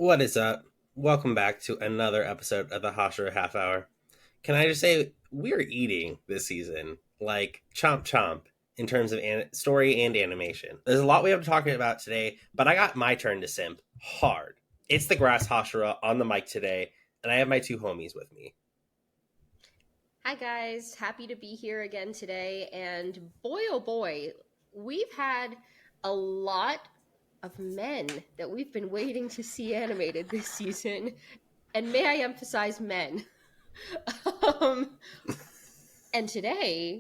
What is up? Welcome back to another episode of the Hashira Half Hour. Can I just say, we're eating this season, like chomp chomp, in terms of story and animation. There's a lot we have to talk about today, but I got my turn to simp hard. It's the Grass Hashira on the mic today, and I have my two homies with me. Hi guys, happy to be here again today, and boy oh boy, we've had a lot of men that we've been waiting to see animated this season, and may I emphasize men. And today,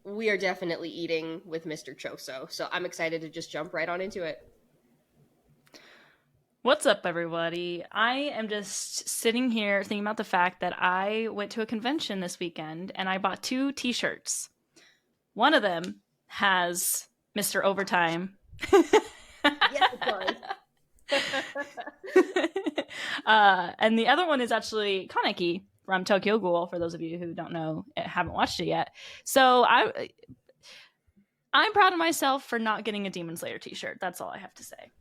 we are definitely eating with Mr. Choso, so I'm excited to just jump right on into it. What's up, everybody? I am just sitting here thinking about the fact that I went to a convention this weekend and I bought 2 t-shirts. One of them has Mr. Overtime. Yes, it does. And the other one is actually Kaneki from Tokyo Ghoul, for those of you who don't know, haven't watched it yet. So I'm proud of myself for not getting a Demon Slayer t-shirt. That's all I have to say.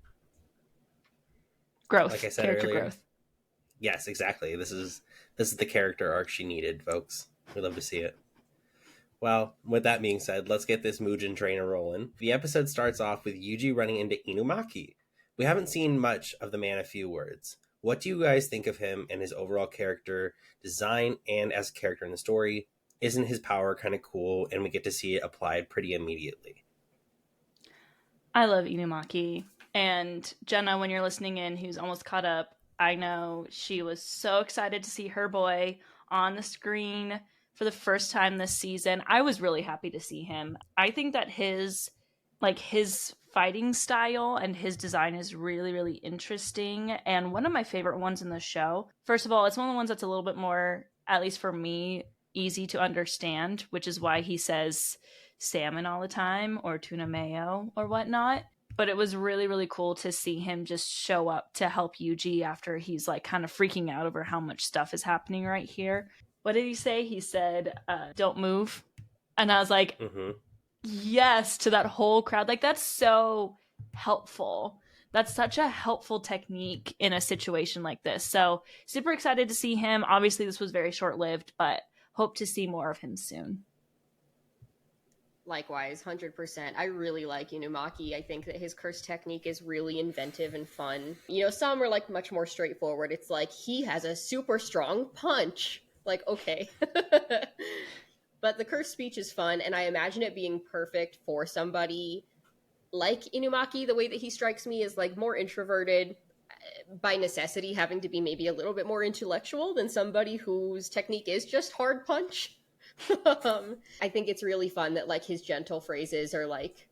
Growth. Like I said character earlier, growth. Yes, exactly. This is the character arc she needed, folks. We love to see it. Well, with that being said, let's get this Mugen trainer rolling. The episode starts off with Yuji running into Inumaki. We haven't seen much of the man of few words. What do you guys think of him and his overall character design and as a character in the story? Isn't his power kind of cool and we get to see it applied pretty immediately? I love Inumaki. And Jenna, when you're listening in, who's almost caught up, I know she was so excited to see her boy on the screen for the first time this season. I was really happy to see him. I think that his fighting style and his design is really, really interesting. And one of my favorite ones in the show. First of all, it's one of the ones that's a little bit more, at least for me, easy to understand, which is why he says salmon all the time or tuna mayo or whatnot. But it was really, really cool to see him just show up to help Yuji after he's like kind of freaking out over how much stuff is happening right here. What did he say? He said, don't move. And I was like, yes, to that whole crowd. Like, that's so helpful. That's such a helpful technique in a situation like this. So super excited to see him. Obviously, this was very short-lived, but hope to see more of him soon. Likewise, 100%. I really like Inumaki. I think that his curse technique is really inventive and fun. You know, some are like much more straightforward. It's like, he has a super strong punch. Like, okay. But the curse speech is fun, and I imagine it being perfect for somebody like Inumaki. The way that he strikes me is like more introverted, by necessity having to be maybe a little bit more intellectual than somebody whose technique is just hard punch. I think it's really fun that like his gentle phrases are like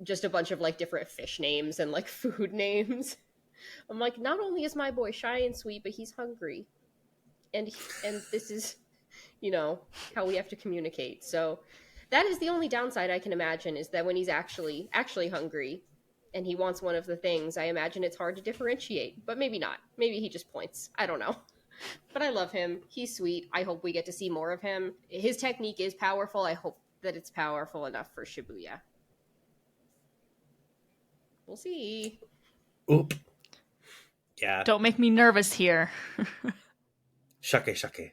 just a bunch of like different fish names and like food names. I'm like, not only is my boy shy and sweet, but he's hungry, and this is, you know, how we have to communicate. So that is the only downside I can imagine, is that when he's actually hungry and he wants one of the things, I imagine it's hard to differentiate. But maybe not. Maybe he just points. I don't know. But I love him. He's sweet. I hope we get to see more of him. His technique is powerful. I hope that it's powerful enough for Shibuya. We'll see. Oop. Yeah. Don't make me nervous here. Shake. Shake.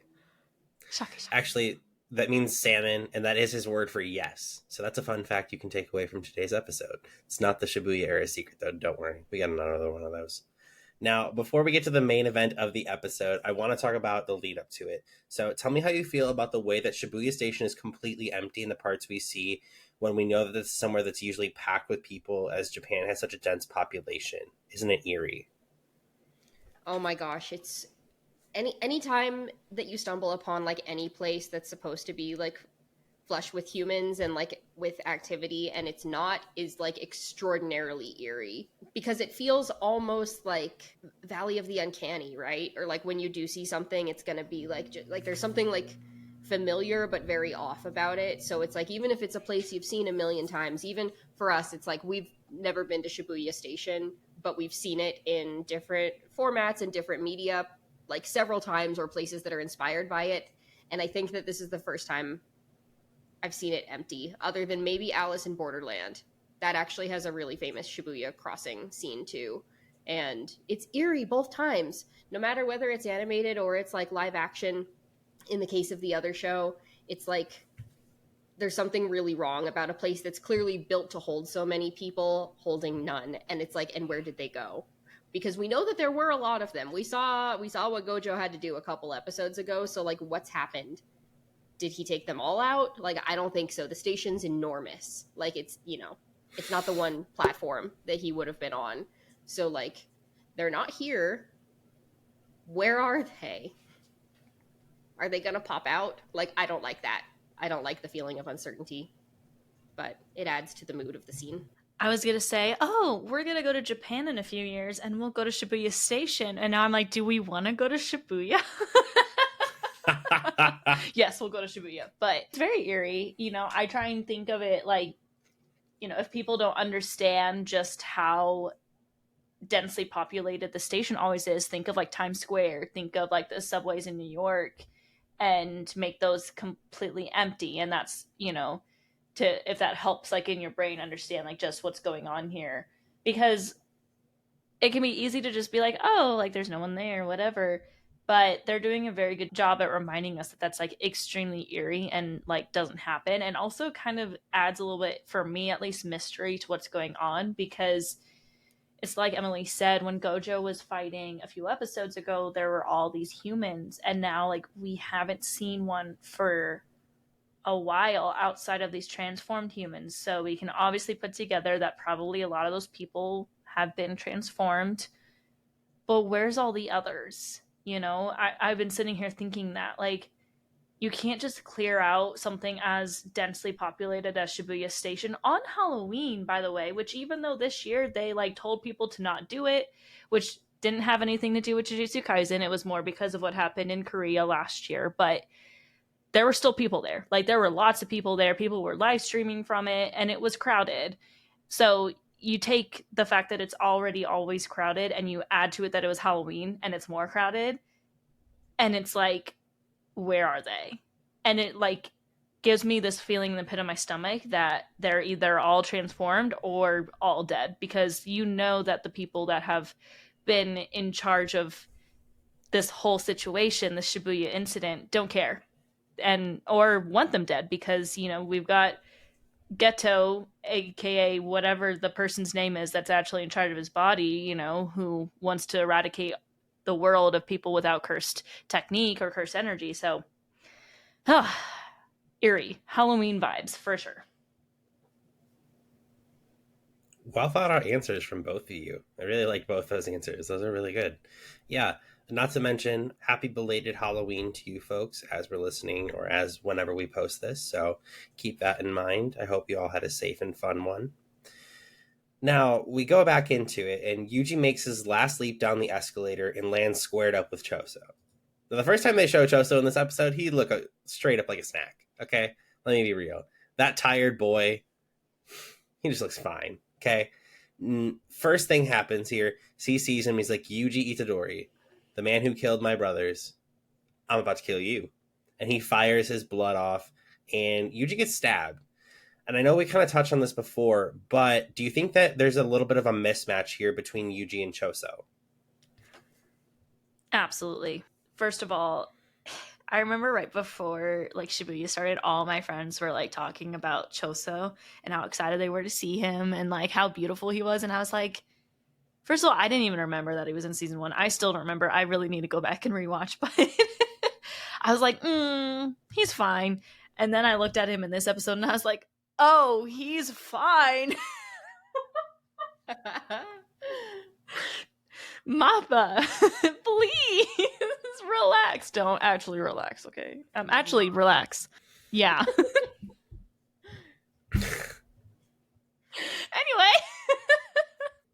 Actually, that means salmon, and that is his word for yes. So that's a fun fact you can take away from today's episode. It's not the Shibuya era secret, though. Don't worry. We got another one of those. Now, before we get to the main event of the episode, I want to talk about the lead up to it. So tell me how you feel about the way that Shibuya Station is completely empty in the parts we see, when we know that this is somewhere that's usually packed with people, as Japan has such a dense population. Isn't it eerie? Oh my gosh, it's any time that you stumble upon like any place that's supposed to be like flush with humans and like with activity, and it's not, is like extraordinarily eerie, because it feels almost like Valley of the Uncanny, right? Or like when you do see something, it's gonna be like like there's something like familiar but very off about it. So it's like, even if it's a place you've seen a million times, even for us, it's like we've never been to Shibuya Station, but we've seen it in different formats and different media like several times, or places that are inspired by it. And I think that this is the first time I've seen it empty, other than maybe Alice in Borderland. That actually has a really famous Shibuya crossing scene too. And it's eerie both times, no matter whether it's animated or it's like live action. In the case of the other show, it's like there's something really wrong about a place that's clearly built to hold so many people holding none. And it's like, and where did they go? Because we know that there were a lot of them. We saw what Gojo had to do a couple episodes ago. So like, what's happened? Did he take them all out? Like, I don't think so. The station's enormous. Like, it's, you know, it's not the one platform that he would have been on. So like, they're not here. Where are they? Are they gonna pop out? Like, I don't like that. I don't like the feeling of uncertainty, but it adds to the mood of the scene. I was gonna say, oh, we're gonna go to Japan in a few years and we'll go to Shibuya Station. And now I'm like, do we want to go to Shibuya? Yes, we'll go to Shibuya. But it's very eerie. You know, I try and think of it like, you know, if people don't understand just how densely populated the station always is, think of like Times Square, think of like the subways in New York, and make those completely empty. And that's, you know, to, if that helps like in your brain understand like just what's going on here, because it can be easy to just be like, oh, like there's no one there, whatever. But they're doing a very good job at reminding us that that's like extremely eerie and like doesn't happen, and also kind of adds a little bit, for me at least, mystery to what's going on. Because it's like Emily said, when Gojo was fighting a few episodes ago, there were all these humans, and now like we haven't seen one for a while outside of these transformed humans. So we can obviously put together that probably a lot of those people have been transformed, but where's all the others? You know, I've been sitting here thinking that like you can't just clear out something as densely populated as Shibuya Station on Halloween, by the way, which even though this year they like told people to not do it, which didn't have anything to do with Jujutsu Kaisen, it was more because of what happened in Korea last year, but there were still people there. Like there were lots of people there. People were live streaming from it and it was crowded. So you take the fact that it's already always crowded and you add to it that it was Halloween and it's more crowded, and it's like, where are they? And it like gives me this feeling in the pit of my stomach that they're either all transformed or all dead, because you know that the people that have been in charge of this whole situation, the Shibuya incident, don't care and or want them dead, because, you know, we've got Geto, aka whatever the person's name is that's actually in charge of his body, you know, who wants to eradicate the world of people without cursed technique or cursed energy. So eerie Halloween vibes for sure. Well thought out answers from both of you. I really like both those answers. Those are really good. Yeah. Not to mention, happy belated Halloween to you folks as we're listening, or as whenever we post this. So keep that in mind. I hope you all had a safe and fun one. Now, we go back into it, and Yuji makes his last leap down the escalator and lands squared up with Choso. Now, the first time they show Choso in this episode, he looked straight up like a snack. Okay? Let me be real. That tired boy, he just looks fine. Okay? First thing happens here, he sees him, he's like, Yuji Itadori, the man who killed my brothers, I'm about to kill you. And he fires his blood off, and Yuji gets stabbed. And I know we kind of touched on this before, but do you think that there's a little bit of a mismatch here between Yuji and Choso? Absolutely. First of all, I remember right before like Shibuya started, all my friends were like talking about Choso and how excited they were to see him and like how beautiful he was. And I was like, first of all, I didn't even remember that he was in season 1. I still don't remember. I really need to go back and rewatch, but I was like, he's fine. And then I looked at him in this episode and I was like, oh, he's fine. Mappa, please relax. Don't actually relax, okay? Actually relax. Yeah.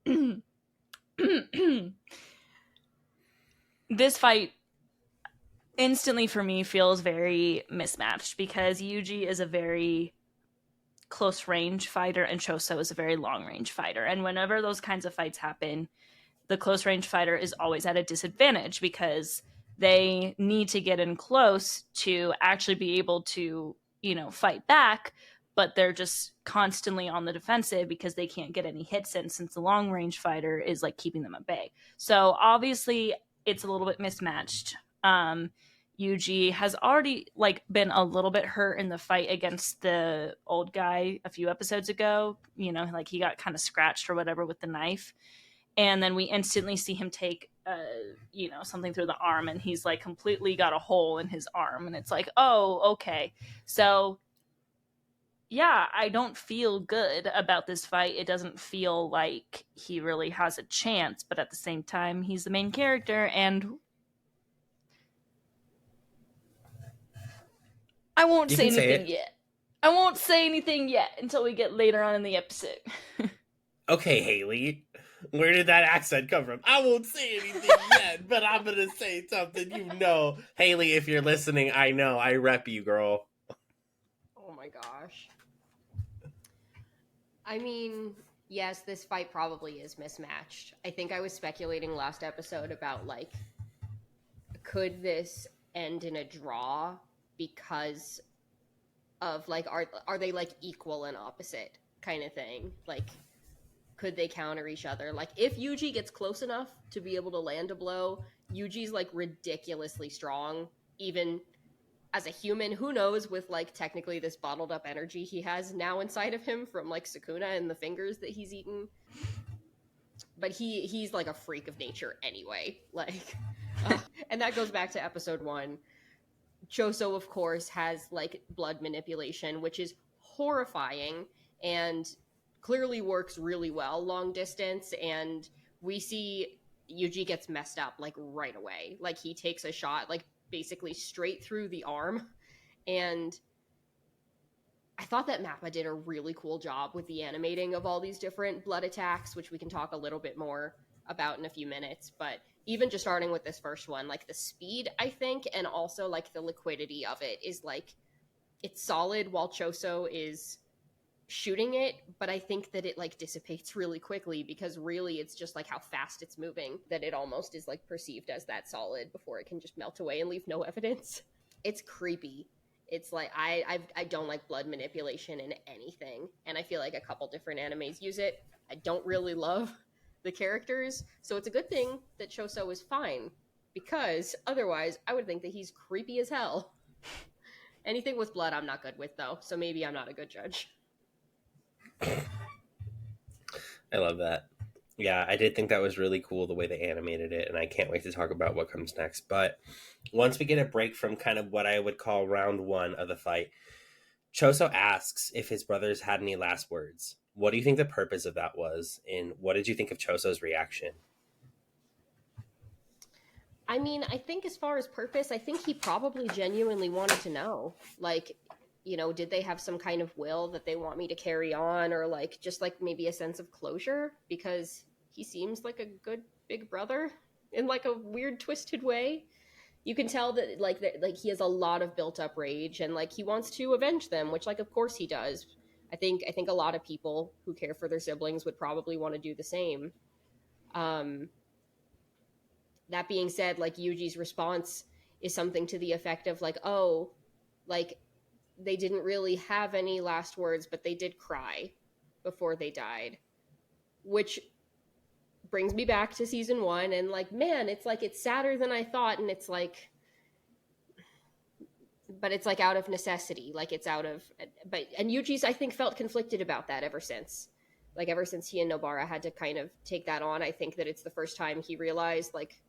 Anyway. This fight instantly for me feels very mismatched, because Yuji is a very close range fighter and Choso is a very long range fighter. And whenever those kinds of fights happen, the close range fighter is always at a disadvantage because they need to get in close to actually be able to, you know, fight back. but they're just constantly on the defensive because they can't get any hits in, since the long range fighter is like keeping them at bay. So obviously it's a little bit mismatched. Yuji has already like been a little bit hurt in the fight against the old guy a few episodes ago. You know, like he got kind of scratched or whatever with the knife, and then we instantly see him take you know, something through the arm, and he's like completely got a hole in his arm, and it's like, oh, okay. So yeah, I don't feel good about this fight. It doesn't feel like he really has a chance, but at the same time, he's the main character, and I won't You say can say anything it. yet. I won't say anything yet until we get later on in the episode. Okay, Haley. Where did that accent come from? I won't say anything yet, but I'm gonna say something. You know, Haley, if you're listening, I know I rep you, girl. Oh my gosh. I mean, yes, this fight probably is mismatched. I think I was speculating last episode about, like, could this end in a draw because of, like, are they, like, equal and opposite kind of thing? Like, could they counter each other? Like, if Yuji gets close enough to be able to land a blow, Yuji's, like, ridiculously strong, even as a human. Who knows, with, like, technically this bottled up energy he has now inside of him from, like, Sukuna and the fingers that he's eaten. But he's like a freak of nature anyway. Like, and that goes back to episode 1. Choso, of course, has, like, blood manipulation, which is horrifying and clearly works really well long distance. And we see Yuji gets messed up, like, right away. Like, he takes a shot, like, basically straight through the arm. And I thought that Mappa did a really cool job with the animating of all these different blood attacks, which we can talk a little bit more about in a few minutes. But even just starting with this first one, like, the speed, I think, and also, like, the liquidity of it is, like, it's solid while Choso is shooting it, but I think that it, like, dissipates really quickly, because really it's just, like, how fast it's moving that it almost is, like, perceived as that solid before it can just melt away and leave no evidence. It's creepy. It's like, I don't like blood manipulation in anything, and I feel like a couple different animes use it. I don't really love the characters, so it's a good thing that Choso is fine, because otherwise I would think that he's creepy as hell. Anything with blood I'm not good with, though, so maybe I'm not a good judge. I love that. Yeah, I did think that was really cool the way they animated it, and I can't wait to talk about what comes next. But once we get a break from kind of what I would call round 1 of the fight, Choso asks if his brothers had any last words. What do you think the purpose of that was, and what did you think of Choso's reaction? I mean, I think as far as purpose, I think he probably genuinely wanted to know. Like, you know, did they have some kind of will that they want me to carry on, or, like, just, like, maybe a sense of closure? Because he seems like a good big brother in, like, a weird, twisted way. You can tell that, like, he has a lot of built up rage, and, like, he wants to avenge them, which, like, of course he does. I think a lot of people who care for their siblings would probably want to do the same. That being said, like, Yuji's response is something to the effect of, like, oh, like, they didn't really have any last words, but they did cry before they died, which brings me back to season 1. And, like, man, it's like, it's sadder than I thought, and it's like, but it's, like, out of necessity, like, it's out of, and Yuji's, I think, felt conflicted about that ever since. Like, ever since he and Nobara had to kind of take that on, I think that it's the first time he realized, like,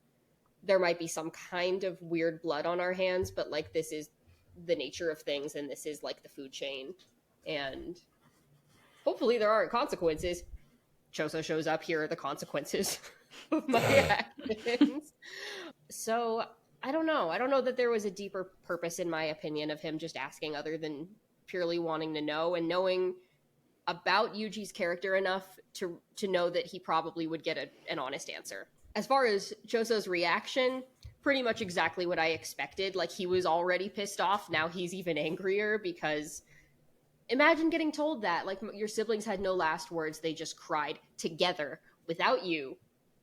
there might be some kind of weird blood on our hands, but, like, this is the nature of things, and this is, like, the food chain, and hopefully there aren't consequences. Choso shows up, here are the consequences of my actions. So I don't know that there was a deeper purpose, in my opinion, of him just asking, other than purely wanting to know, and knowing about Yuji's character enough to know that he probably would get an honest answer. As far as Choso's reaction, pretty much exactly what I expected. Like, he was already pissed off. Now he's even angrier, because imagine getting told that, like, your siblings had no last words. They just cried together without you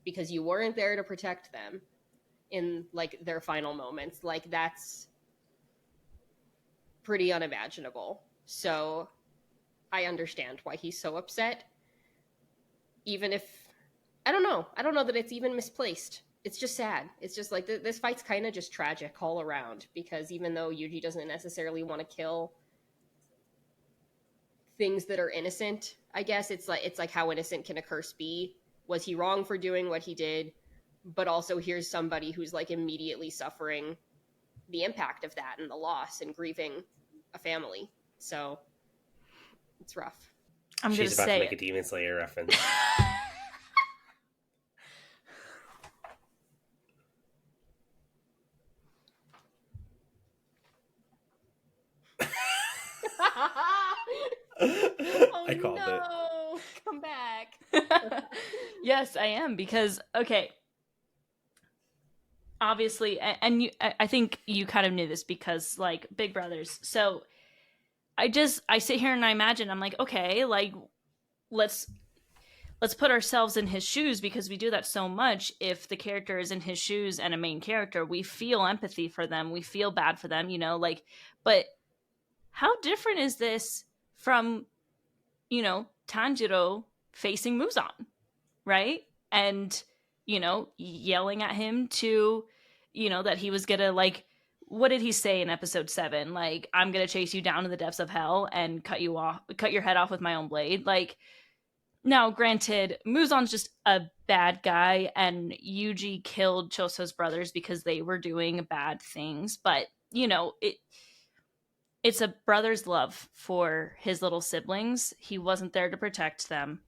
because you weren't there to protect them in, like, their final moments. Like, that's pretty unimaginable. So I understand why he's so upset. Even if, I don't know that it's even misplaced. It's just sad. It's just like, this fight's kind of just tragic all around, because even though Yuji doesn't necessarily want to kill things that are innocent, I guess, it's like how innocent can a curse be? Was he wrong for doing what he did? But also, here's somebody who's like immediately suffering the impact of that and the loss and grieving a family. So it's rough. She's about to make a Demon Slayer reference. Oh, I called it. Come back. Yes, I am, because, okay, obviously, and I think you kind of knew this because, like, Big Brothers. So I sit here and I imagine, I'm like, okay, like, let's put ourselves in his shoes, because we do that so much. If the character is in his shoes and a main character, we feel empathy for them, we feel bad for them, like, but how different is this from, Tanjiro facing Muzan, right? And, yelling at him to, that he was gonna, like, what did he say in episode 7? Like, I'm gonna chase you down to the depths of hell and cut your head off with my own blade. Like, now, granted, Muzan's just a bad guy, and Yuji killed Choso's brothers because they were doing bad things, but, it's a brother's love for his little siblings. He wasn't there to protect them.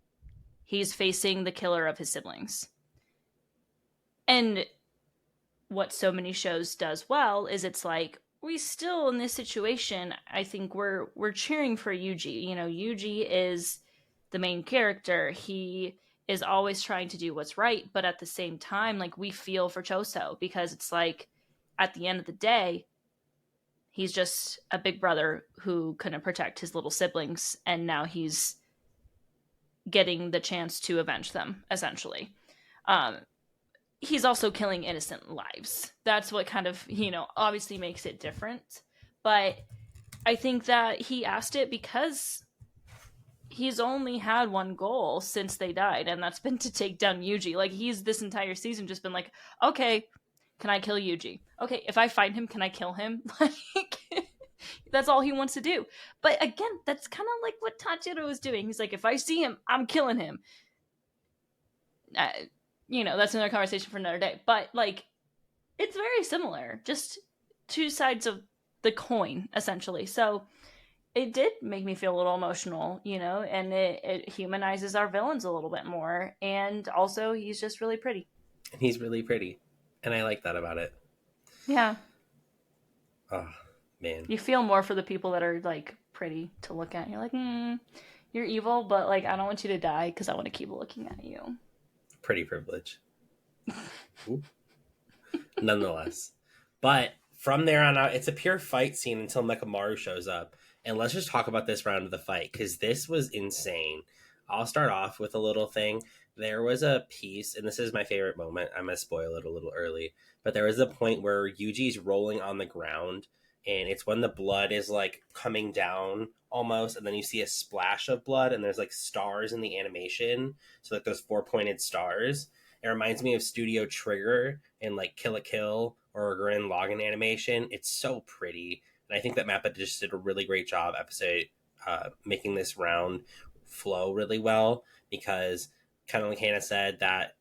He's facing the killer of his siblings. And what so many shows does well is, it's like, we still, in this situation, I think we're cheering for Yuji. Yuji is the main character. He is always trying to do what's right, but at the same time, like, we feel for Choso, because it's like, at the end of the day, he's just a big brother who couldn't protect his little siblings, and now he's getting the chance to avenge them, essentially. He's also killing innocent lives. That's what kind of, obviously makes it different. But I think that he asked it because he's only had one goal since they died, and that's been to take down Yuji. Like, he's this entire season just been like, okay, can I kill Yuji? Okay, if I find him, can I kill him? Like, that's all he wants to do. But again, that's kind of like what Tanjiro is doing. He's like, if I see him, I'm killing him. That's another conversation for another day. But, like, it's very similar. Just two sides of the coin, essentially. So it did make me feel a little emotional, and it humanizes our villains a little bit more. And also, he's just really pretty. And he's really pretty. And I like that about it. Yeah. Oh, man. You feel more for the people that are, like, pretty to look at. You're like, you're evil, but, like, I don't want you to die because I want to keep looking at you. Pretty privilege. Nonetheless. But from there on out, it's a pure fight scene until Mekamaru shows up. And let's just talk about this round of the fight, because this was insane. I'll start off with a little thing. There was a piece, and this is my favorite moment. I'm going to spoil it a little early. But there was a point where Yuji's rolling on the ground, and it's when the blood is, like, coming down almost, and then you see a splash of blood, and there's, like, stars in the animation. So, like, those 4-pointed stars. It reminds me of Studio Trigger and, like, Kill la Kill or Gurren Lagann animation. It's so pretty. And I think that Mappa just did a really great job making this round flow really well, because kind of like Hannah said, that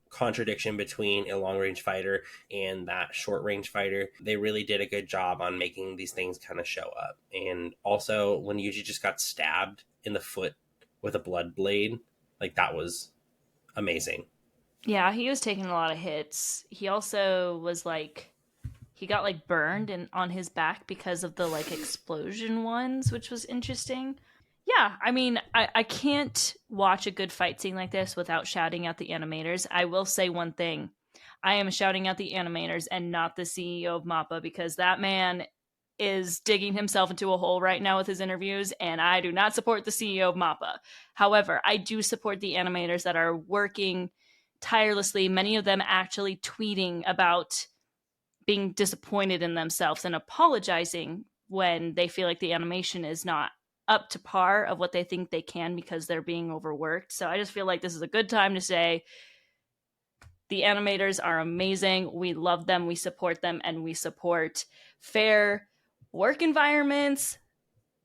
contradiction between a long-range fighter and that short-range fighter, they really did a good job on making these things kind of show up. And also, when Yuji just got stabbed in the foot with a blood blade, like, that was amazing. Yeah, he was taking a lot of hits. He also was, like, he got, like, burned on his back because of the, like, explosion ones, which was interesting. Yeah, I mean, I can't watch a good fight scene like this without shouting out the animators. I will say one thing. I am shouting out the animators and not the CEO of Mappa, because that man is digging himself into a hole right now with his interviews, and I do not support the CEO of Mappa. However, I do support the animators that are working tirelessly, many of them actually tweeting about being disappointed in themselves and apologizing when they feel like the animation is not up to par of what they think they can because they're being overworked. So I just feel like this is a good time to say the animators are amazing. We love them, we support them, and we support fair work environments.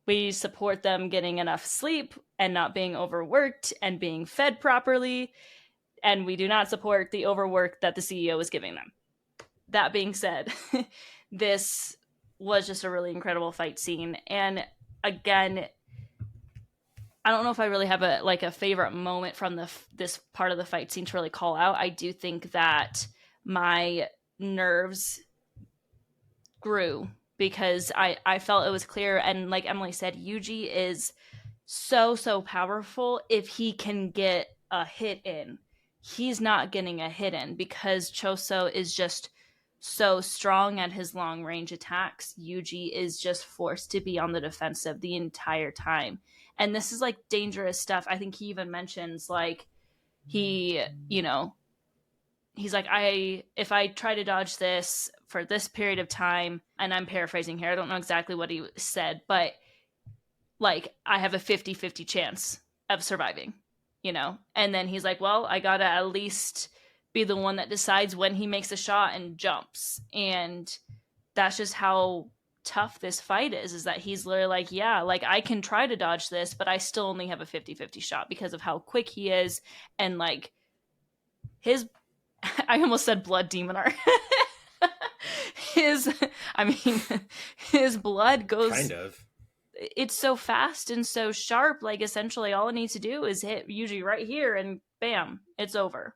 We support them getting enough sleep and not being overworked and being fed properly. And we do not support the overwork that the CEO is giving them. That being said, this was just a really incredible fight scene. And again, I don't know if I really have a favorite moment from this part of the fight scene to really call out. I do think that my nerves grew because I felt it was clear, and like Emily said, Yuji is so powerful. If he can get a hit in, he's not getting a hit in because Choso is just so strong at his long range attacks. Yuji is just forced to be on the defensive the entire time. And this is like dangerous stuff. I think he even mentions like he's like, if I try to dodge this for this period of time, and I'm paraphrasing here, I don't know exactly what he said, but like I have a 50-50 chance of surviving, And then he's like, well, I gotta at least be the one that decides when he makes a shot and jumps. And that's just how tough this fight is that he's literally like, yeah, like I can try to dodge this, but I still only have a 50-50 shot because of how quick he is. And like his, I almost said blood demoner. his blood goes kind of, it's so fast and so sharp. Like essentially all it needs to do is hit usually right here and bam, it's over.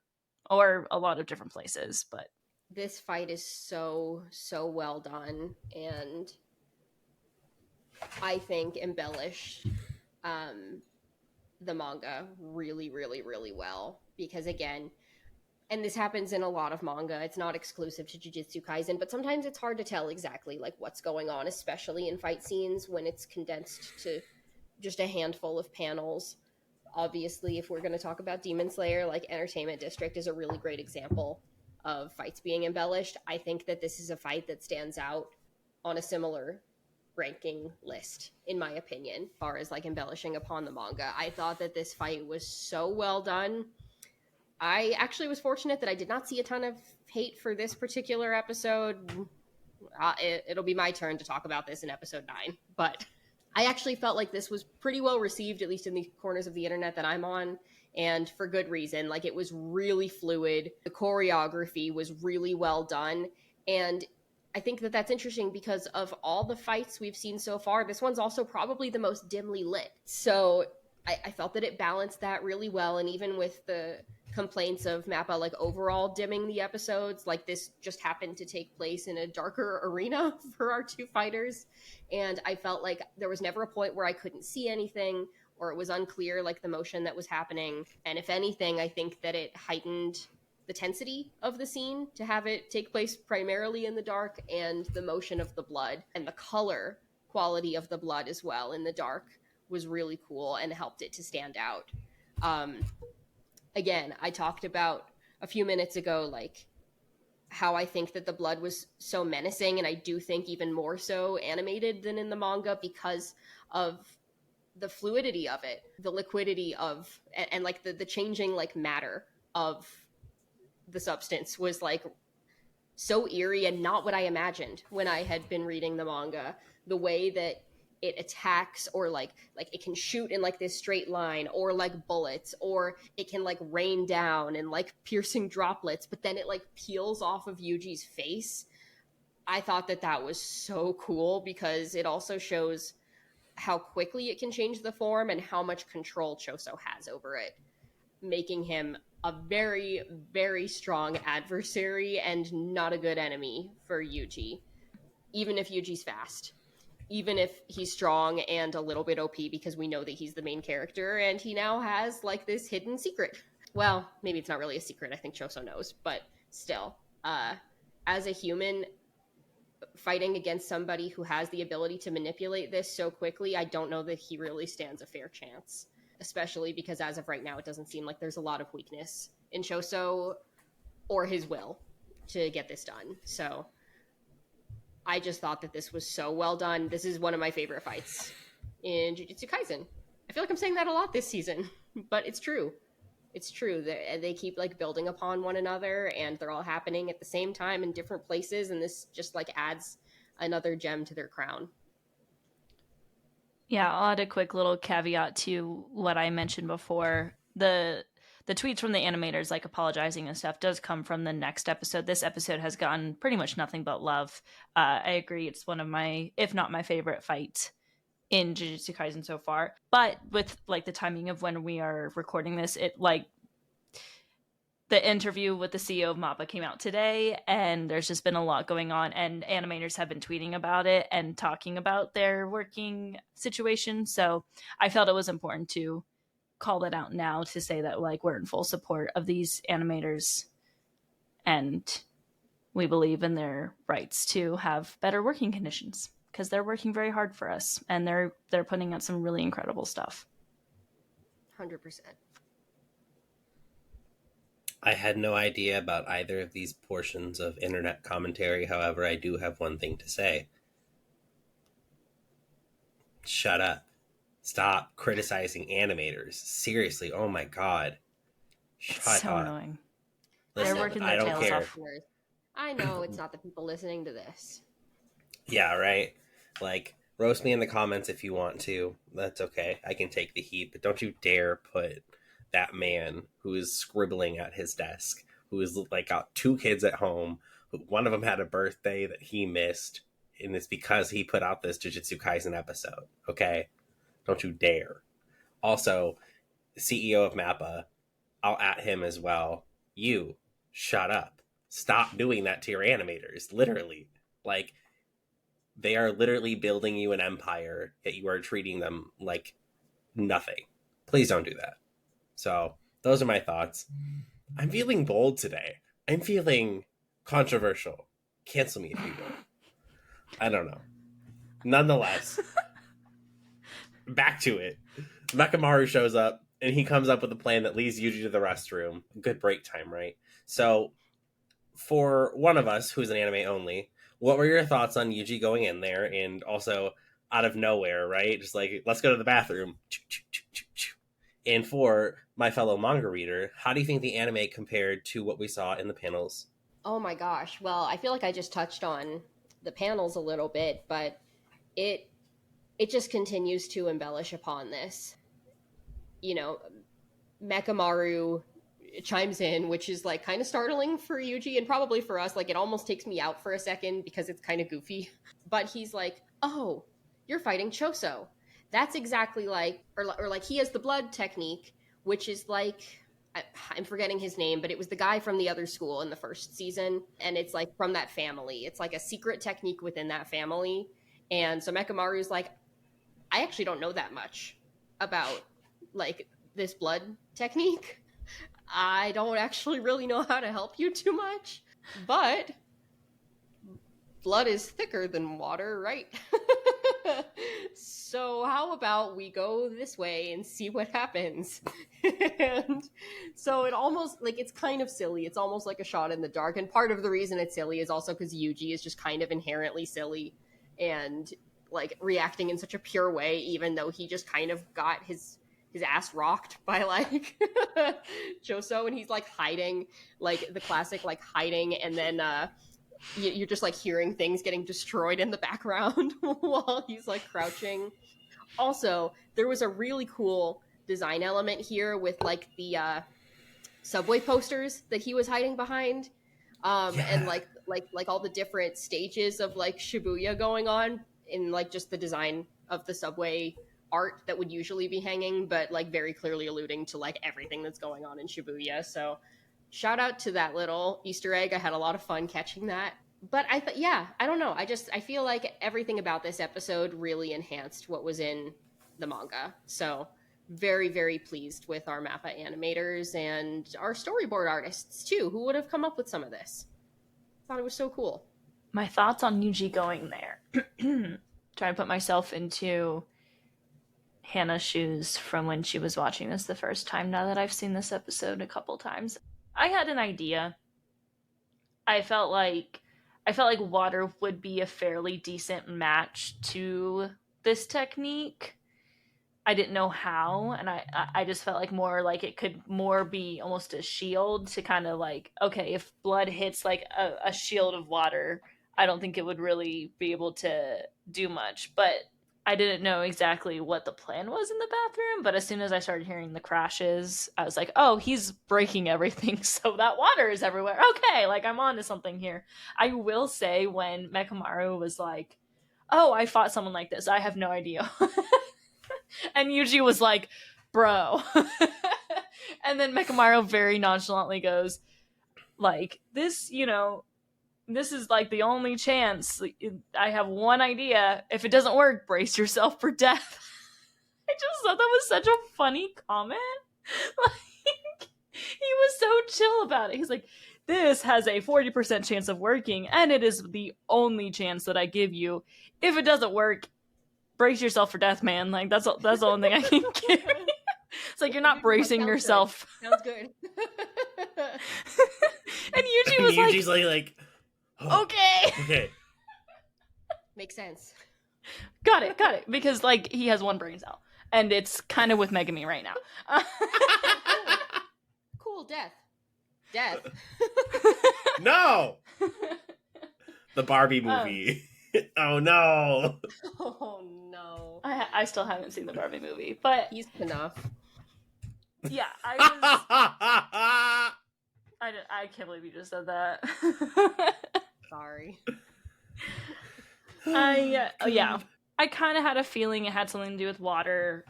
Or a lot of different places. But this fight is so well done, and I think embellished the manga really well, because again, and this happens in a lot of manga, it's not exclusive to Jujutsu Kaisen, but sometimes it's hard to tell exactly like what's going on, especially in fight scenes when it's condensed to just a handful of panels. Obviously, if we're going to talk about Demon Slayer, like Entertainment District is a really great example of fights being embellished. I think that this is a fight that stands out on a similar ranking list, in my opinion, as far as like embellishing upon the manga. I thought that this fight was so well done. I actually was fortunate that I did not see a ton of hate for this particular episode. It'll be my turn to talk about this in episode 9, but I actually felt like this was pretty well received, at least in the corners of the internet that I'm on, and for good reason. Like, it was really fluid. The choreography was really well done, and I think that that's interesting because of all the fights we've seen so far, this one's also probably the most dimly lit. So I felt that it balanced that really well, and even with the complaints of Mappa like overall dimming the episodes, like this just happened to take place in a darker arena for our two fighters, and I felt like there was never a point where I couldn't see anything or it was unclear like the motion that was happening. And if anything, I think that it heightened the tensity of the scene to have it take place primarily in the dark, and the motion of the blood and the color quality of the blood as well in the dark was really cool and helped it to stand out. Again, I talked about a few minutes ago, like how I think that the blood was so menacing, and I do think even more so animated than in the manga because of the fluidity of it, the liquidity of, and like the changing like matter of the substance was like so eerie and not what I imagined when I had been reading the manga. The way that it attacks, or like it can shoot in like this straight line, or like bullets, or it can like rain down and like piercing droplets, but then it like peels off of Yuji's face. I thought that that was so cool because it also shows how quickly it can change the form and how much control Choso has over it, making him a very, very strong adversary and not a good enemy for Yuji, even if Yuji's fast. Even if he's strong and a little bit OP, because we know that he's the main character and he now has like this hidden secret. Well, maybe it's not really a secret. I think Choso knows, but still, as a human fighting against somebody who has the ability to manipulate this so quickly, I don't know that he really stands a fair chance, especially because as of right now, it doesn't seem like there's a lot of weakness in Choso or his will to get this done. So I just thought that this was so well done. This is one of my favorite fights in Jujutsu Kaisen. I feel like I'm saying that a lot this season, but it's true. It's true. They keep like building upon one another, and they're all happening at the same time in different places, and this just like adds another gem to their crown. Yeah, I'll add a quick little caveat to what I mentioned before. The tweets from the animators, like apologizing and stuff, does come from the next episode. This episode has gotten pretty much nothing but love. I agree, it's one of my, if not my favorite fight in Jujutsu Kaisen so far. But with like the timing of when we are recording this, it like the interview with the CEO of Mappa came out today, and there's just been a lot going on, and animators have been tweeting about it and talking about their working situation. So I felt it was important to call that out now, to say that like we're in full support of these animators and we believe in their rights to have better working conditions, because they're working very hard for us, and they're putting out some really incredible stuff. 100%. I had no idea about either of these portions of internet commentary. However, I do have one thing to say. Shut up. Stop criticizing animators. Seriously, oh my god. Shut It's so up. annoying. Listen, They're working I their don't tails care. off. I know it's not the people listening to this. Yeah, right? Like, roast me in the comments if you want to. That's okay. I can take the heat, but don't you dare put that man who is scribbling at his desk, who is like got two kids at home, one of them had a birthday that he missed, and it's because he put out this Jujutsu Kaisen episode, okay? Don't you dare. Also, CEO of Mappa, I'll at him as well. You, shut up. Stop doing that to your animators, literally. Like, they are literally building you an empire, yet you are treating them like nothing. Please don't do that. So, those are my thoughts. I'm feeling bold today. I'm feeling controversial. Cancel me if you will. I don't know. Nonetheless, back to it. Mekamaru shows up, and he comes up with a plan that leads Yuji to the restroom. Good break time, right? So, for one of us who's an anime only, what were your thoughts on Yuji going in there, and also out of nowhere, right? Just like, let's go to the bathroom. And for my fellow manga reader, how do you think the anime compared to what we saw in the panels? Oh my gosh. Well, I feel like I just touched on the panels a little bit, but it just continues to embellish upon this. You know, Mekamaru chimes in, which is like kind of startling for Yuji and probably for us. Like, it almost takes me out for a second because it's kind of goofy. But he's like, "Oh, you're fighting Choso." That's exactly like, or like he has the blood technique, which is like, I'm forgetting his name, but it was the guy from the other school in the first season, and it's like from that family. It's like a secret technique within that family. And so Mekamaru's like, I actually don't know that much about like this blood technique. I don't actually really know how to help you too much, but blood is thicker than water, right? So how about we go this way and see what happens? And so it almost, like, it's kind of silly. It's almost like a shot in the dark. And part of the reason it's silly is also because Yuji is just kind of inherently silly and like reacting in such a pure way, even though he just kind of got his ass rocked by like Choso, and he's like hiding, like the classic like hiding, and then you're just like hearing things getting destroyed in the background while he's like crouching. Also, there was a really cool design element here with like the subway posters that he was hiding behind, and like all the different stages of like Shibuya going on in like just the design of the subway art that would usually be hanging, but like very clearly alluding to like everything that's going on in Shibuya. So shout out to that little Easter egg. I had a lot of fun catching that. But I don't know. I feel like everything about this episode really enhanced what was in the manga. So very, very pleased with our Mappa animators and our storyboard artists too, who would have come up with some of this. Thought it was so cool. My thoughts on Yuji going there. Trying to put myself into Hannah's shoes from when she was watching this the first time, now that I've seen this episode a couple times. I had an idea. I felt like water would be a fairly decent match to this technique. I didn't know how, and I just felt like more like it could more be almost a shield to kind of like, okay, if blood hits like a shield of water, I don't think it would really be able to do much. But I didn't know exactly what the plan was in the bathroom. But as soon as I started hearing the crashes, I was like, oh, he's breaking everything, so that water is everywhere. Okay, like I'm on to something here. I will say when Mekamaru was like, oh, I fought someone like this, I have no idea. And Yuji was like, bro. And then Mekamaru very nonchalantly goes, like, this, this is like the only chance. I have one idea. If it doesn't work, brace yourself for death. I just thought that was such a funny comment. Like, he was so chill about it. He's like, this has a 40% chance of working, and it is the only chance that I give you. If it doesn't work, brace yourself for death, man. Like, that's the only thing I can give you. It's like, you're not bracing yourself. Sounds good. And Yuji was Yuji's like oh, okay. Makes sense. Got it. Because, like, he has one brain cell. And it's kind of with Megami right now. Cool, death. No! The Barbie movie. Oh, no. Oh, no. I still haven't seen the Barbie movie, but... He's enough. Yeah, I can't believe you just said that. Sorry. I kind of had a feeling it had something to do with water.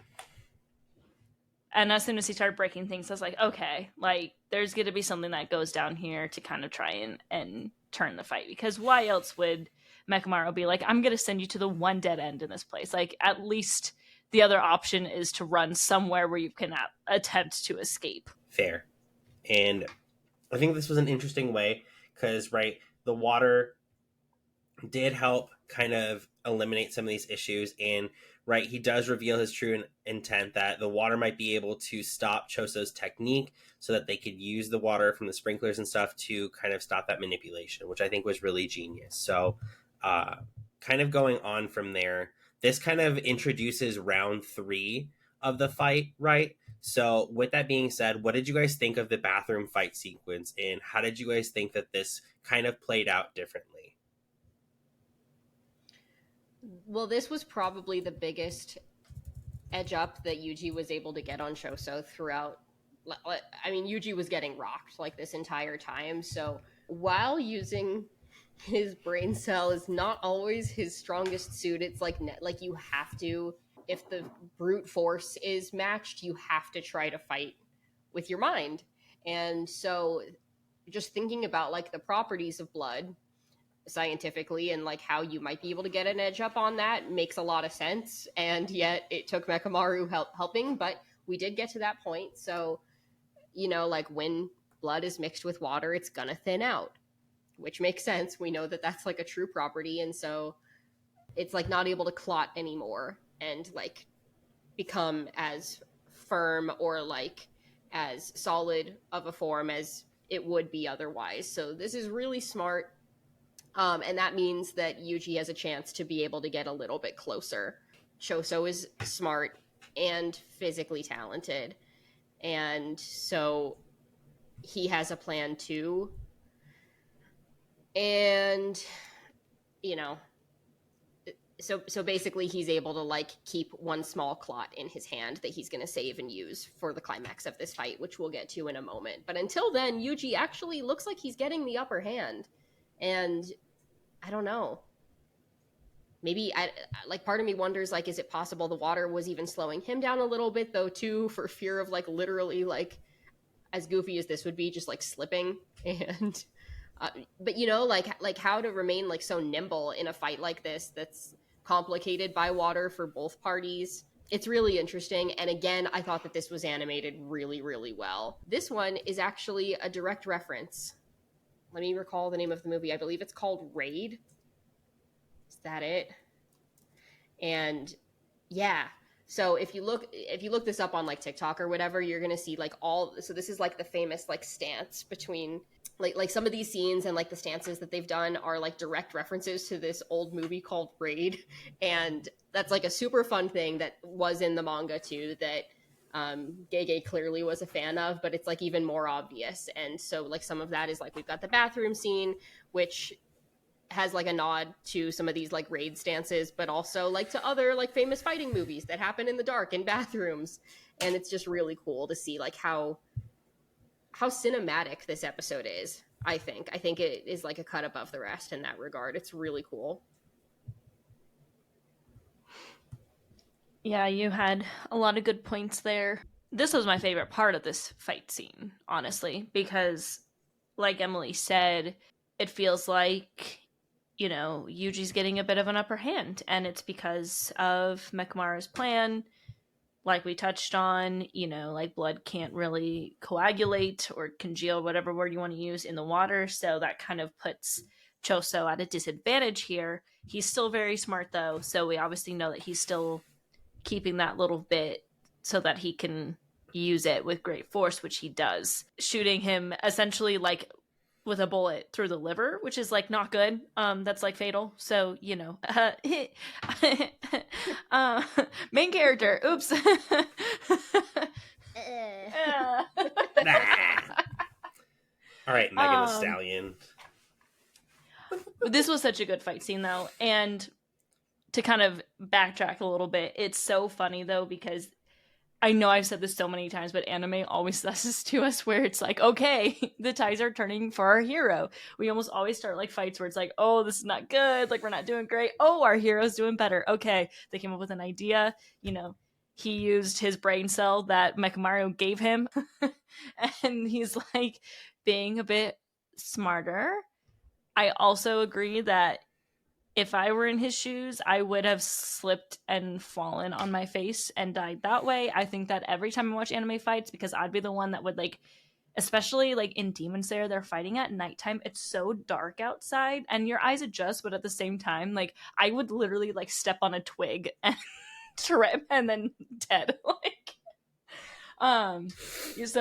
And as soon as he started breaking things, I was like, okay, like, there's going to be something that goes down here to kind of try and turn the fight. Because why else would Mekamaru be like, I'm going to send you to the one dead end in this place? Like, at least the other option is to run somewhere where you can attempt to escape. Fair. And I think this was an interesting way because, right, the water did help kind of eliminate some of these issues. And, right, he does reveal his true intent that the water might be able to stop Choso's technique so that they could use the water from the sprinklers and stuff to kind of stop that manipulation, which I think was really genius. So kind of going on from there, this kind of introduces round 3 of the fight, right? So with that being said, what did you guys think of the bathroom fight sequence, and how did you guys think that this kind of played out differently? Well, this was probably the biggest edge up that Yuji was able to get on Choso throughout. I mean, Yuji was getting rocked like this entire time. So while using his brain cell is not always his strongest suit, it's like you have to, if the brute force is matched, you have to try to fight with your mind. And so just thinking about like the properties of blood scientifically and like how you might be able to get an edge up on that makes a lot of sense. And yet it took Mekamaru helping, but we did get to that point. So, like when blood is mixed with water, it's gonna thin out, which makes sense. We know that that's like a true property. And so it's like not able to clot anymore and like become as firm or like as solid of a form as it would be otherwise. So this is really smart. And that means that Yuji has a chance to be able to get a little bit closer. Choso is smart and physically talented. And so he has a plan too. And, so basically he's able to like keep one small clot in his hand that he's going to save and use for the climax of this fight, which we'll get to in a moment. But until then, Yuji actually looks like he's getting the upper hand. And I don't know. Maybe part of me wonders, like, is it possible the water was even slowing him down a little bit though too, for fear of like literally like, as goofy as this would be, just like slipping. And but like how to remain like so nimble in a fight like this that's complicated by water for both parties. It's really interesting. And again, I thought that this was animated really, really well. This one is actually a direct reference. Let me recall the name of the movie. I believe it's called Raid. Is that it? And yeah. So if you look this up on like TikTok or whatever, you're going to see like so this is like the famous like stance between like some of these scenes and like the stances that they've done are like direct references to this old movie called Raid, and that's like a super fun thing that was in the manga too, that Gege clearly was a fan of, but it's like even more obvious. And so like some of that is like we've got the bathroom scene, which has like a nod to some of these like Raid stances, but also like to other like famous fighting movies that happen in the dark in bathrooms. And it's just really cool to see like how cinematic this episode is. I think it is like a cut above the rest in that regard. It's really cool. Yeah, you had a lot of good points there. This was my favorite part of this fight scene, honestly, because like Emily said, it feels like, you know, Yuji's getting a bit of an upper hand, and it's because of Mekamaru's plan. Like we touched on, you know, like blood can't really coagulate or congeal, whatever word you want to use, in the water, so that kind of puts Choso at a disadvantage here. He's still very smart though, so we obviously know that he's still keeping that little bit so that he can use it with great force, which he does, shooting him essentially like with a bullet through the liver, which is like not good. That's like fatal. So, you know, main character. Oops. All right, Megan Thee Stallion. This was such a good fight scene though. And to kind of backtrack a little bit, it's so funny though, because I know I've said this so many times, but anime always does this to us where it's like, okay, the tides are turning for our hero. We almost always start like fights where it's like, oh, this is not good. Like, we're not doing great. Oh, our hero's doing better. Okay. They came up with an idea. You know, he used his brain cell that Mekamaru gave him. And he's like being a bit smarter. I also agree that if I were in his shoes, I would have slipped and fallen on my face and died that way. I think that every time I watch anime fights, because I'd be the one that would like, especially like in Demon Slayer, they're fighting at nighttime. It's so dark outside and your eyes adjust, but at the same time, like I would literally like step on a twig and trip and then dead. So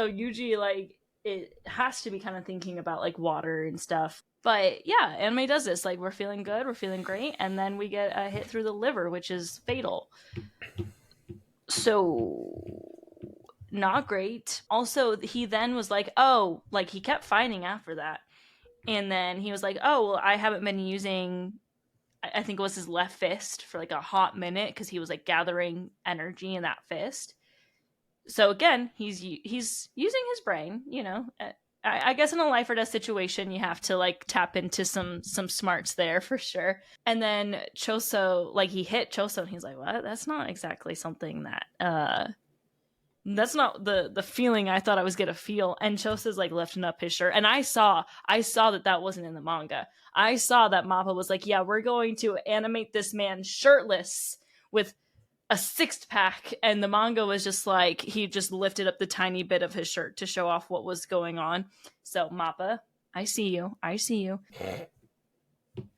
Yuji, like, it has to be kind of thinking about like water and stuff. But yeah, anime does this. Like, we're feeling good, we're feeling great, and then we get a hit through the liver, which is fatal. So, not great. Also, he then was like, oh, like, he kept fighting after that. And then he was like, oh, well, I haven't been using, I think it was his left fist for like a hot minute, because he was like gathering energy in that fist. So again, he's using his brain, you know. I guess in a life or death situation, you have to like tap into some smarts there for sure. And then Choso, like he hit Choso, and he's like, "What? That's not exactly something that that's not the feeling I thought I was gonna feel." And Choso's like lifting up his shirt, and I saw that wasn't in the manga. I saw that Mappa was like, "Yeah, we're going to animate this man shirtless with a sixth pack," and the manga was just like he just lifted up the tiny bit of his shirt to show off what was going on. So Mappa, I see you.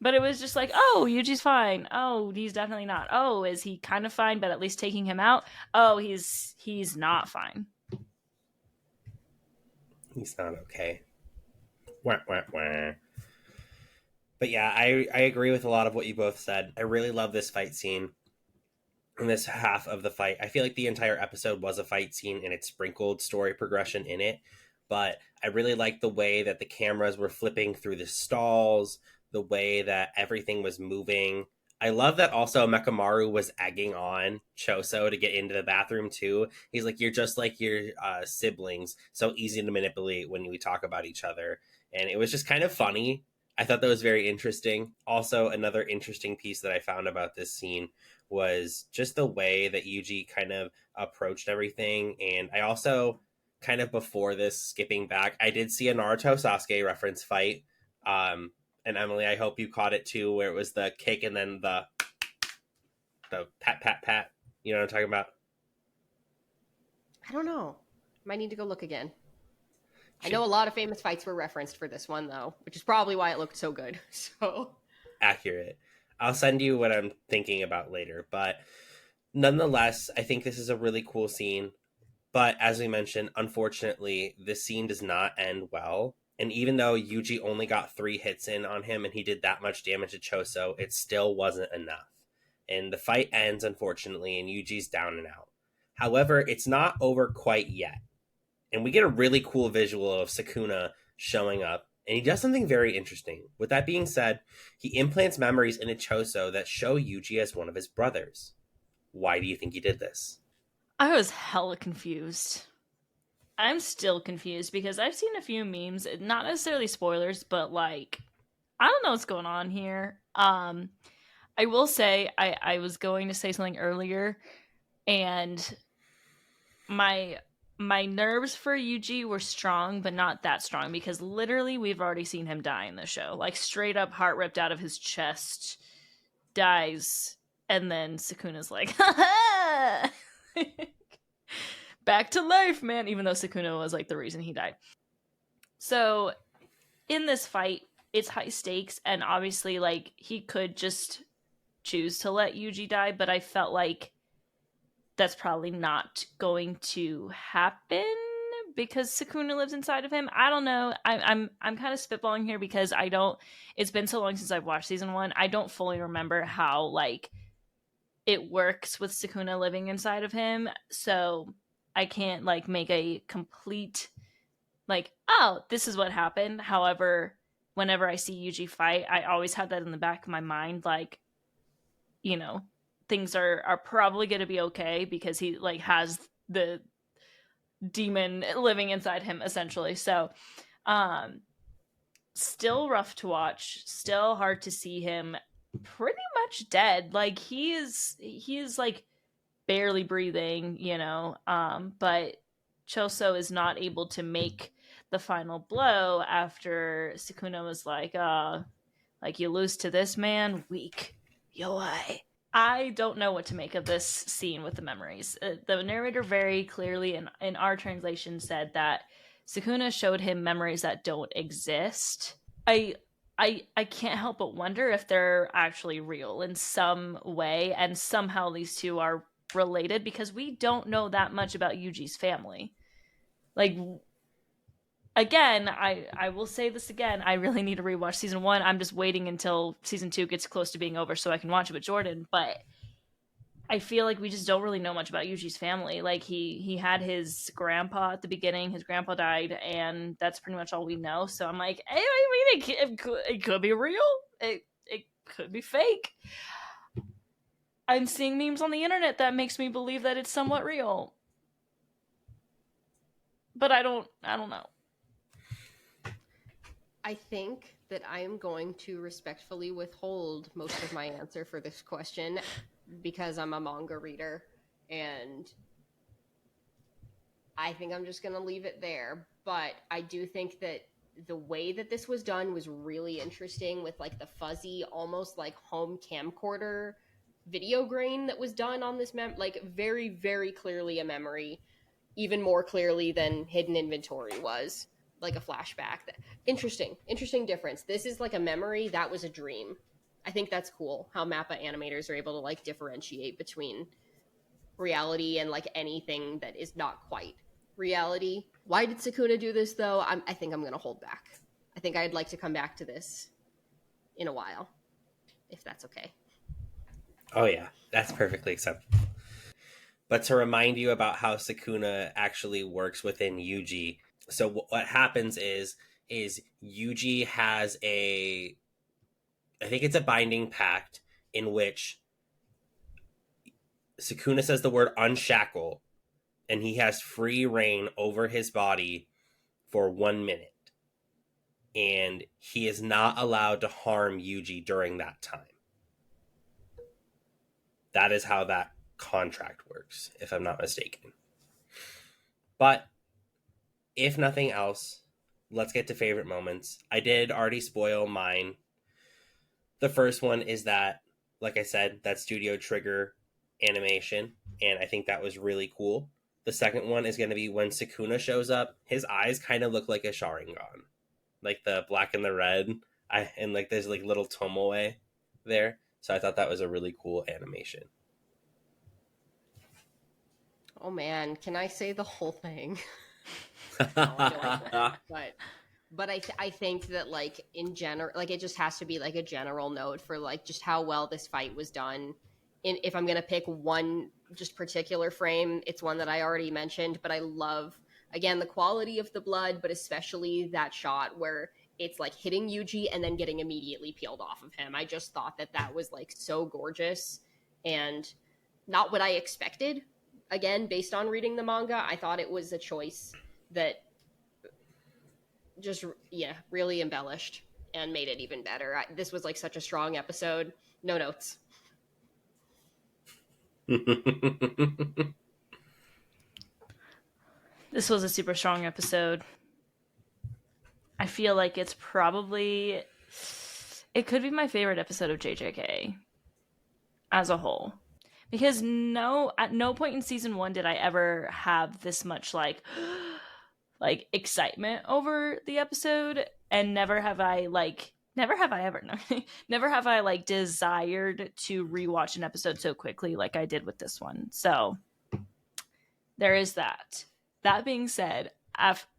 But it was just like, oh, Yuji's fine. Oh, he's definitely not. Oh, is he kind of fine, but at least taking him out? Oh, he's not fine. He's not okay. Wah, wah, wah. But yeah, I agree with a lot of what you both said. I really love this fight scene. In this half of the fight, I feel like the entire episode was a fight scene and it sprinkled story progression in it. But I really liked the way that the cameras were flipping through the stalls, the way that everything was moving. I love that also Mekamaru was egging on Choso to get into the bathroom too. He's like, you're just like your siblings, so easy to manipulate when we talk about each other. And it was just kind of funny. I thought that was very interesting. Also, another interesting piece that I found about this scene was just the way that Yuji kind of approached everything. And I also, kind of before this, skipping back, I did see a Naruto Sasuke reference fight. And Emily, I hope you caught it too, where it was the kick and then the pat, pat, pat. You know what I'm talking about? I don't know. Might need to go look again. I know a lot of famous fights were referenced for this one, though, which is probably why it looked so good. So accurate. I'll send you what I'm thinking about later. But nonetheless, I think this is a really cool scene. But as we mentioned, unfortunately, this scene does not end well. And even though Yuji only got 3 hits in on him and he did that much damage to Choso, it still wasn't enough. And the fight ends, unfortunately, and Yuji's down and out. However, it's not over quite yet. And we get a really cool visual of Sukuna showing up, and he does something very interesting. With that being said, he implants memories into Choso that show Yuji as one of his brothers. Why do you think he did this? I was hella confused. I'm still confused because I've seen a few memes, not necessarily spoilers, but like, I don't know what's going on here. I will say I was going to say something earlier, and my nerves for Yuji were strong, but not that strong because literally we've already seen him die in the show. Like straight up heart ripped out of his chest, dies, and then Sukuna's like, ha ha! Back to life, man, even though Sukuna was like the reason he died. So in this fight, it's high stakes, and obviously like he could just choose to let Yuji die, but I felt like that's probably not going to happen because Sukuna lives inside of him. I don't know. I'm kind of spitballing here because I don't. It's been so long since I've watched season 1. I don't fully remember how like it works with Sukuna living inside of him. So I can't like make a complete like, oh, this is what happened. However, whenever I see Yuji fight, I always have that in the back of my mind, like, you know, things are probably going to be okay because he like has the demon living inside him essentially. So, still rough to watch, still hard to see him pretty much dead. Like he is like barely breathing, you know, but Choso is not able to make the final blow after Sukuna was like you lose to this man, weak. Yo, I don't know what to make of this scene with the memories. The narrator very clearly in our translation said that Sukuna showed him memories that don't exist. I can't help but wonder if they're actually real in some way, and somehow these two are related because we don't know that much about Yuji's family. Like, again, I will say this again. I really need to rewatch season 1. I'm just waiting until season 2 gets close to being over so I can watch it with Jordan. But I feel like we just don't really know much about Yuji's family. Like he had his grandpa at the beginning. His grandpa died, and that's pretty much all we know. So I'm like, hey, I mean, it could be real. It could be fake. I'm seeing memes on the internet that makes me believe that it's somewhat real. But I don't know. I think that I am going to respectfully withhold most of my answer for this question because I'm a manga reader, and I think I'm just going to leave it there. But I do think that the way that this was done was really interesting with like the fuzzy, almost like home camcorder video grain that was done on this like very, very clearly a memory, even more clearly than hidden inventory was. Like a flashback. Interesting difference. This is like a memory that was a dream. I think that's cool how Mappa animators are able to like differentiate between reality and like anything that is not quite reality. Why did Sukuna do this though? I think I'm gonna hold back. I think I'd like to come back to this in a while, if that's okay. Oh yeah, that's perfectly acceptable. But to remind you about how Sukuna actually works within Yuji, so what happens is Yuji has I think it's a binding pact in which Sukuna says the word unshackle, and he has free reign over his body for 1 minute. And he is not allowed to harm Yuji during that time. That is how that contract works, if I'm not mistaken. But if nothing else, let's get to favorite moments. I did already spoil mine. The first one is that, like I said, that Studio Trigger animation, and I think that was really cool. The second one is going to be when Sukuna shows up. His eyes kind of look like a Sharingan, like the black and the red, and like there's like little Tomoe there. So I thought that was a really cool animation. Oh man, can I say the whole thing? No, I don't like that, but But I think that, like, in general, like, it just has to be like a general note for like just how well this fight was done. If I'm gonna pick one just particular frame, it's one that I already mentioned, but I love, again, the quality of the blood, but especially that shot where it's like hitting Yuji and then getting immediately peeled off of him. I just thought that that was like so gorgeous and not what I expected. Again, based on reading the manga, I thought it was a choice that just, yeah, really embellished and made it even better. This was like such a strong episode. No notes. This was a super strong episode. I feel like it's probably, it could be my favorite episode of JJK as a whole. Because at no point in season 1 did I ever have this much like excitement over the episode, and never have I desired to rewatch an episode so quickly like I did with this one. So there is that. That being said,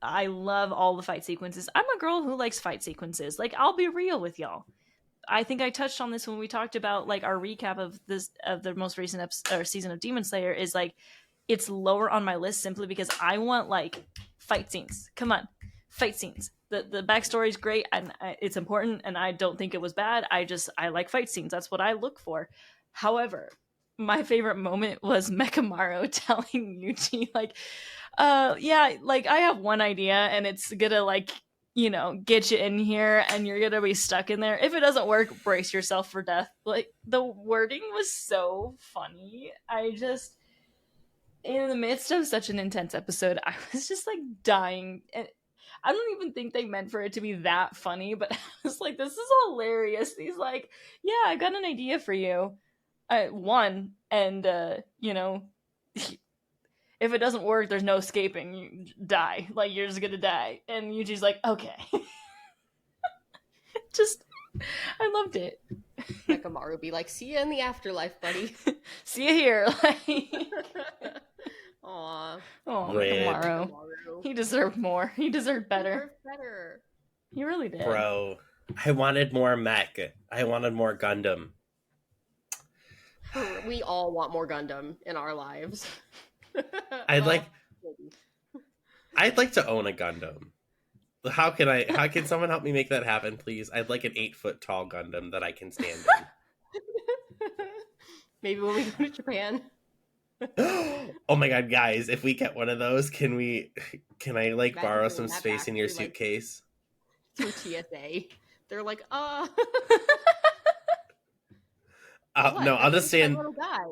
I love all the fight sequences. I'm a girl who likes fight sequences. Like, I'll be real with y'all. I think I touched on this when we talked about like our recap of the most recent season of Demon Slayer. Is like, it's lower on my list simply because I want like fight scenes. Come on, fight scenes. The backstory is great and it's important, and I don't think it was bad. I like fight scenes. That's what I look for. However, my favorite moment was Mekamaru telling Yuji like, yeah, like I have one idea and it's gonna like, get you in here and you're gonna be stuck in there. If it doesn't work, brace yourself for death. Like, the wording was so funny. I just, in the midst of such an intense episode, I was just like dying. And I don't even think they meant for it to be that funny, but I was like, this is hilarious. He's like, yeah, I got an idea for you. One, and if it doesn't work, there's no escaping. You die. Like, you're just gonna die. And Yuji's like, okay. Just, I loved it. Mekamaru be like, see ya in the afterlife, buddy. See you here. Like, Aw. oh, Red. Mekamaru. He deserved more. He deserved better. Better. He really did. Bro, I wanted more mech. I wanted more Gundam. We all want more Gundam in our lives. I'd like to own a Gundam. How can someone help me make that happen, please? I'd like an 8-foot tall Gundam that I can stand in. Maybe when we go to Japan. Oh my god, guys, if we get one of those, can I like borrow some space in your suitcase? Like, to TSA. They're like, no, I'll just stand. Little guy.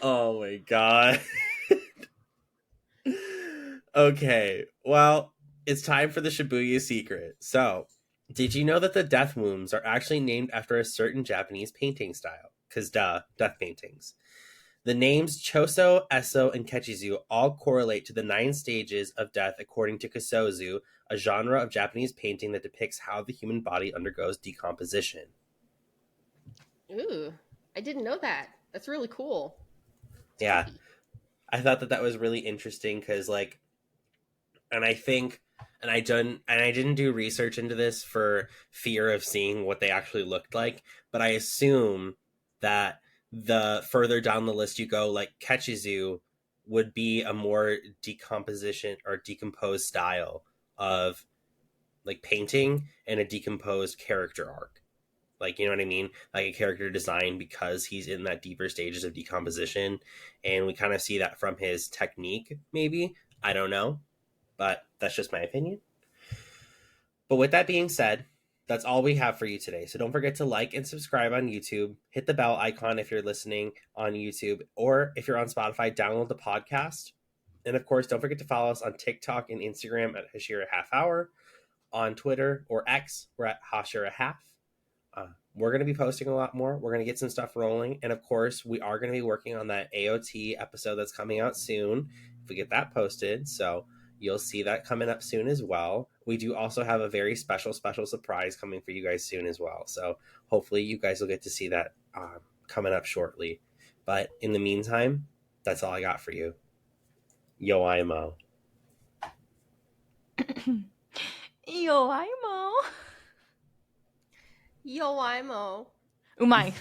Oh my god. Okay, well, it's time for the Shibuya secret. So, did you know that the death wounds are actually named after a certain Japanese painting style? Because death paintings. The names Choso, Eso, and Kechizu all correlate to the 9 stages of death according to Kusozu, a genre of Japanese painting that depicts how the human body undergoes decomposition. Ooh, I didn't know that. That's really cool. Yeah, I thought that was really interesting because, like, and I didn't do research into this for fear of seeing what they actually looked like, but I assume that the further down the list you go, like Kechizu would be a more decomposed style of like painting and a decomposed character arc. Like, you know what I mean? Like a character design because he's in that deeper stages of decomposition. And we kind of see that from his technique, maybe. I don't know. But that's just my opinion. But with that being said, that's all we have for you today. So don't forget to like and subscribe on YouTube. Hit the bell icon if you're listening on YouTube. Or if you're on Spotify, download the podcast. And of course, don't forget to follow us on TikTok and Instagram at Hashira Half Hour. On Twitter or X, we're at Hashira Half. We're going to be posting a lot more. We're going to get some stuff rolling. And of course, we are going to be working on that AOT episode that's coming out soon. If we get that posted. So you'll see that coming up soon as well. We do also have a very special surprise coming for you guys soon as well. So hopefully you guys will get to see that coming up shortly. But in the meantime, that's all I got for you. Yoimo. Yoimo. Yo, IMO. Umai.